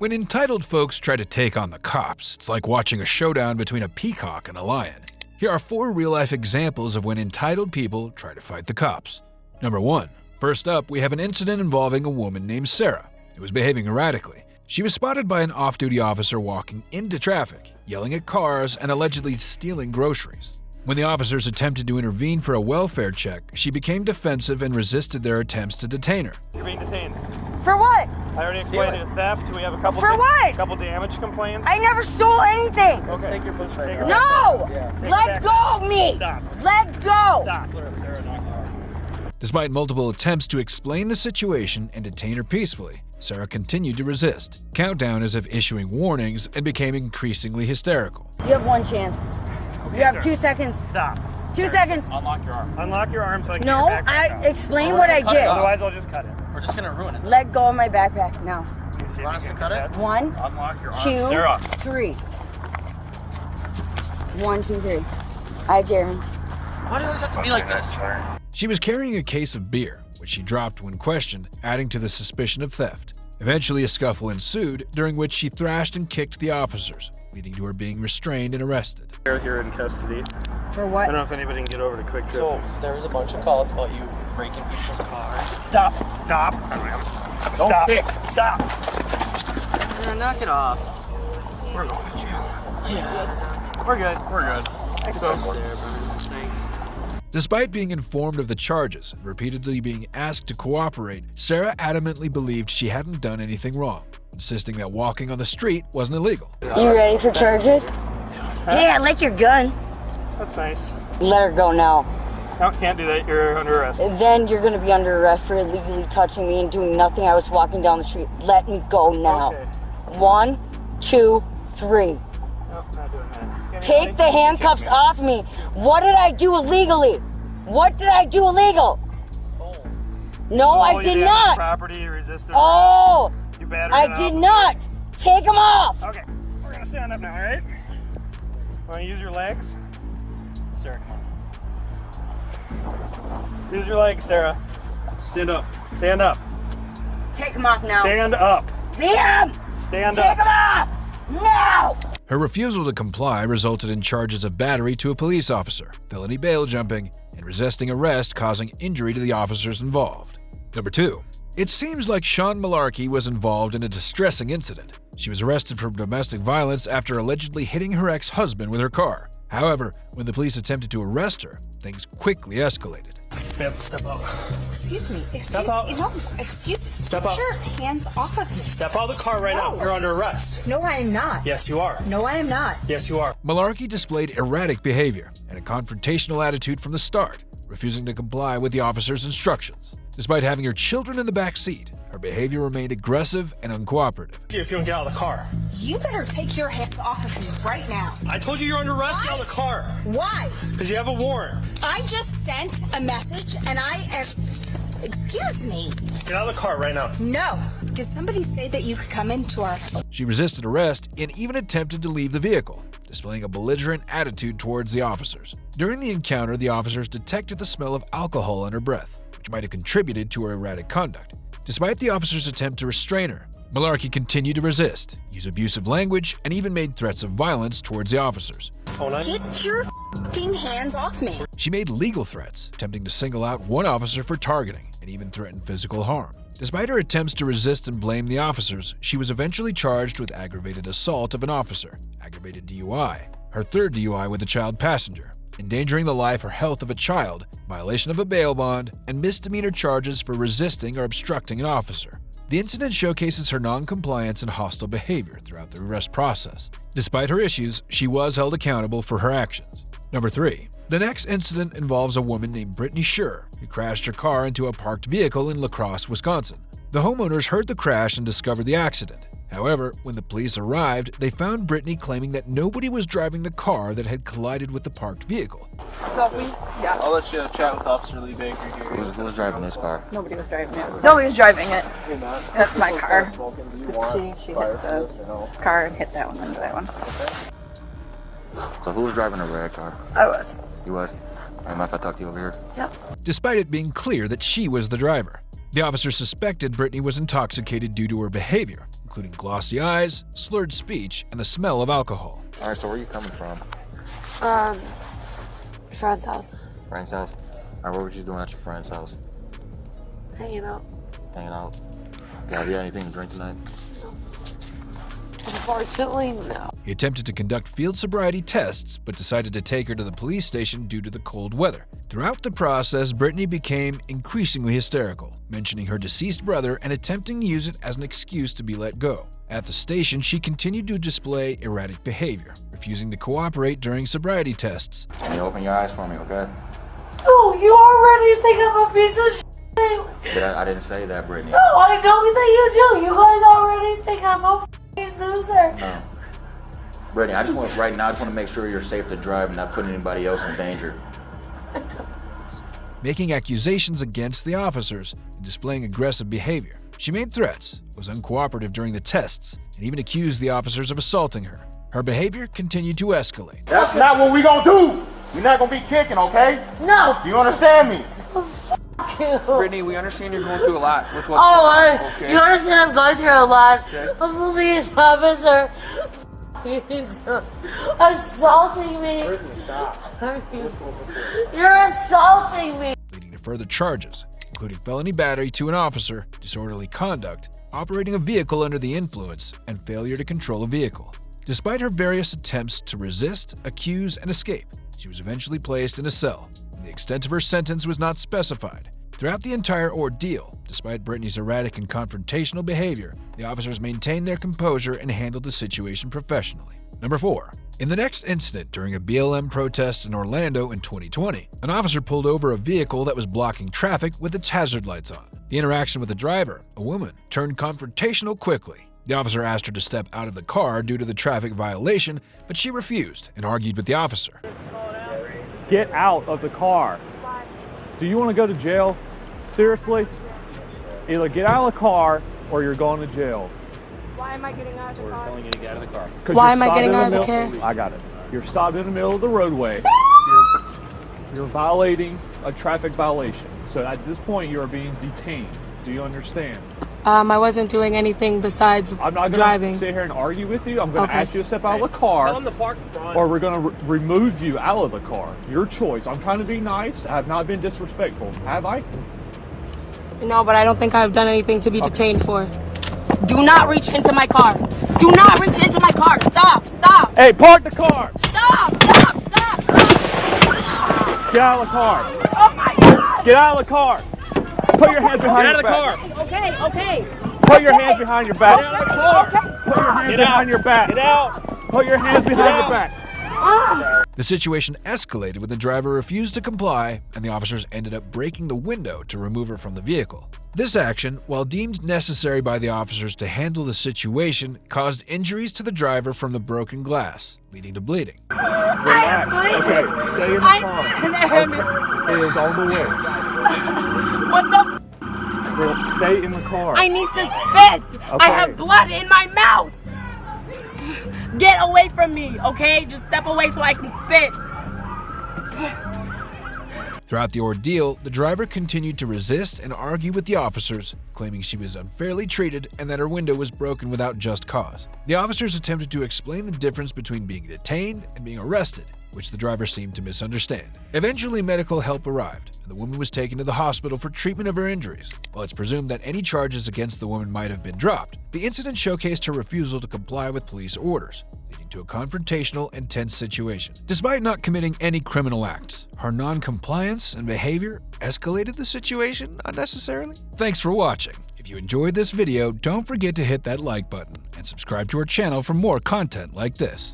When entitled folks try to take on the cops, it's like watching a showdown between a peacock and a lion. Here are 4 real-life examples of when entitled people try to fight the cops. Number 1. First up, we have an incident involving a woman named Sarah, who was behaving erratically. She was spotted by an off-duty officer walking into traffic, yelling at cars and allegedly stealing groceries. When the officers attempted to intervene for a welfare check, she became defensive and resisted their attempts to detain her. You're being detained. For what? I already explained it. Theft. We have a couple. For what? Couple damage complaints. I never stole anything. Okay. Take your push right now. No! Yeah. Let go of me! Stop. Let go! Stop. Despite multiple attempts to explain the situation and detain her peacefully, Sarah continued to resist, countdown as if issuing warnings, and became increasingly hysterical. You have 1 chance. Okay, You have sir. 2 seconds. Stop. 2 seconds. Unlock your arm. Unlock your arm so I can No, get your backpack out. explain what I cut it did. off. Otherwise, I'll just cut it. We're just gonna ruin it. Let go of my backpack now. You see if Want us you to can cut it? that. 1, Unlock your arm. 2, Sarah. 3. 1, 2, 3. Hi, Jeremy. Why do you always have to be like this? She was carrying a case of beer, which she dropped when questioned, adding to the suspicion of theft. Eventually, a scuffle ensued, during which she thrashed and kicked the officers, leading to her being restrained and arrested. You're in custody. For I what? don't know if anybody can get over to Quick Trip. So there was a bunch of calls about you breaking people's cars. Stop. Stop. Don't Stop. kick. Stop. Knock it off. We're going to jail. Yeah. We're good. We're good. Thanks, Sarah, brother. Thanks. Despite being informed of the charges and repeatedly being asked to cooperate, Sarah adamantly believed she hadn't done anything wrong, insisting that walking on the street wasn't illegal. You ready for charges? Hey, I like your gun. That's nice. Let her go now. No, can't do that. You're under arrest. Then you're gonna be under arrest for illegally touching me and doing nothing. I was walking down the street. Let me go now. Okay. 1, 2, 3. No, not doing that. Take the handcuffs off me. What did I do illegally? What did I do illegal? No, I you did damaged not. Property, you resisted. Oh, You battered I an did officer. not. Take them off. Okay, we're gonna stand up now, all right? Want to use your legs? Sarah, come on. Use your legs, Sarah. Stand up. Stand up. Take them off now. Stand up. Liam, Stand take up. them off now. Her refusal to comply resulted in charges of battery to a police officer, felony bail jumping, and resisting arrest causing injury to the officers involved. Number 2. It seems like Sean Malarkey was involved in a distressing incident. She was arrested for domestic violence after allegedly hitting her ex-husband with her car. However, when the police attempted to arrest her, things quickly escalated. Ma'am, step out. Excuse me. Step out. Excuse me. Step out. Put your hands off of me. Step out of the car right now. No. You're under arrest. No, I am not. Yes, you are. No, I am not. Yes, you are. Malarkey displayed erratic behavior and a confrontational attitude from the start, refusing to comply with the officer's instructions. Despite having her children in the back seat, her behavior remained aggressive and uncooperative. If you don't get out of the car. You better take your hands off of me right now. I told you you're under arrest. Get out of the car. Why? Because you have a warrant. I just sent a message and I am... Excuse me. Get out of the car right now. No. Did somebody say that you could come into our... She resisted arrest and even attempted to leave the vehicle, displaying a belligerent attitude towards the officers. During the encounter, the officers detected the smell of alcohol on her breath, which might have contributed to her erratic conduct. Despite the officers' attempt to restrain her, Malarkey continued to resist, use abusive language, and even made threats of violence towards the officers. Phone on. Get your f***ing hands off me. She made legal threats, attempting to single out one officer for targeting, and even threatened physical harm. Despite her attempts to resist and blame the officers, she was eventually charged with aggravated assault of an officer, aggravated DUI, her third DUI with a child passenger, endangering the life or health of a child, violation of a bail bond, and misdemeanor charges for resisting or obstructing an officer. The incident showcases her non-compliance and hostile behavior throughout the arrest process. Despite her issues, she was held accountable for her actions. Number 3. The next incident involves a woman named Brittany Schur, who crashed her car into a parked vehicle in La Crosse, Wisconsin. The homeowners heard the crash and discovered the accident. However, when the police arrived, they found Brittany claiming that nobody was driving the car that had collided with the parked vehicle. So yeah, I'll let you chat with Officer Lee Baker here. Who was driving this car? nobody was driving it. Nobody was driving it. That's my car. She hit the car and hit that one and that one. So who was driving the red car? I was. You was? I might have to talk to you over here. Yep. Despite it being clear that she was the driver, the officer suspected Brittany was intoxicated due to her behavior, including glossy eyes, slurred speech, and the smell of alcohol. All right, so where are you coming from? Friend's house. Friend's house? All right, what were you doing at your friend's house? Hanging out. Hanging out? Yeah, have you had anything to drink tonight? Unfortunately, no. He attempted to conduct field sobriety tests, but decided to take her to the police station due to the cold weather. Throughout the process, Brittany became increasingly hysterical, mentioning her deceased brother and attempting to use it as an excuse to be let go. At the station, she continued to display erratic behavior, refusing to cooperate during sobriety tests. Can you open your eyes for me, okay? Oh, you already think I'm a piece of shit. I didn't say that, Brittany. No, I know that you do. You guys already think I'm a f***ing loser. No. Brittany, I just want to make sure you're safe to drive and not putting anybody else in danger. Making accusations against the officers and displaying aggressive behavior. She made threats, was uncooperative during the tests, and even accused the officers of assaulting her. Her behavior continued to escalate. That's not what we gonna do. We're not gonna be kicking, okay? No. Do you understand me? Brittany, we understand you're going through a lot with what's Oh, okay. you understand I'm going through a lot. Okay. A police officer assaulting me. Brittany, stop. You're assaulting me. Leading to further charges, including felony battery to an officer, disorderly conduct, operating a vehicle under the influence, and failure to control a vehicle. Despite her various attempts to resist, accuse, and escape, she was eventually placed in a cell, and the extent of her sentence was not specified. Throughout the entire ordeal, despite Brittany's erratic and confrontational behavior, the officers maintained their composure and handled the situation professionally. Number 4. In the next incident during a BLM protest in Orlando in 2020, an officer pulled over a vehicle that was blocking traffic with its hazard lights on. The interaction with the driver, a woman, turned confrontational quickly. The officer asked her to step out of the car due to the traffic violation, but she refused and argued with the officer. Get out of the car. Do you want to go to jail? Seriously? Either get out of the car or you're going to jail. Why am I getting out of the car? telling you to get out of the car. Why am I getting out of the car? I got it. You're stopped in the middle of the roadway. You're violating a traffic violation. So at this point, you are being detained. Do you understand? I wasn't doing anything besides I'm not going to sit here and argue with you. I'm going to ask you to step out of the car, Tell him to park in front. or we're going to remove you out of the car. Your choice. I'm trying to be nice. I have not been disrespectful. Have I? No, but I don't think I've done anything to be detained for. Do not reach into my car. Do not reach into my car. Stop. Stop. Hey, park the car. Stop. Stop. Stop. Stop. Get out of the car. Oh my God. Get out of the car. Put your hands behind your back. Okay. Okay. Put your hands behind your back. Get out of the car. Put your hands behind your back. Get out. Put your hands behind your back. The situation escalated when the driver refused to comply, and the officers ended up breaking the window to remove her from the vehicle. This action, while deemed necessary by the officers to handle the situation, caused injuries to the driver from the broken glass, leading to bleeding. Relax. Okay, stay in the car. Okay. It is on the way. What the? Stay in the car. I need to spit. I have blood in my mouth. Get away from me, okay? Just step away so I can spit. Throughout the ordeal, the driver continued to resist and argue with the officers, claiming she was unfairly treated and that her window was broken without just cause. The officers attempted to explain the difference between being detained and being arrested, which the driver seemed to misunderstand. Eventually, medical help arrived, and the woman was taken to the hospital for treatment of her injuries. While it's presumed that any charges against the woman might have been dropped, the incident showcased her refusal to comply with police orders, leading to a confrontational and tense situation. Despite not committing any criminal acts, her non-compliance and behavior escalated the situation unnecessarily. Thanks for watching. If you enjoyed this video, don't forget to hit that like button and subscribe to our channel for more content like this.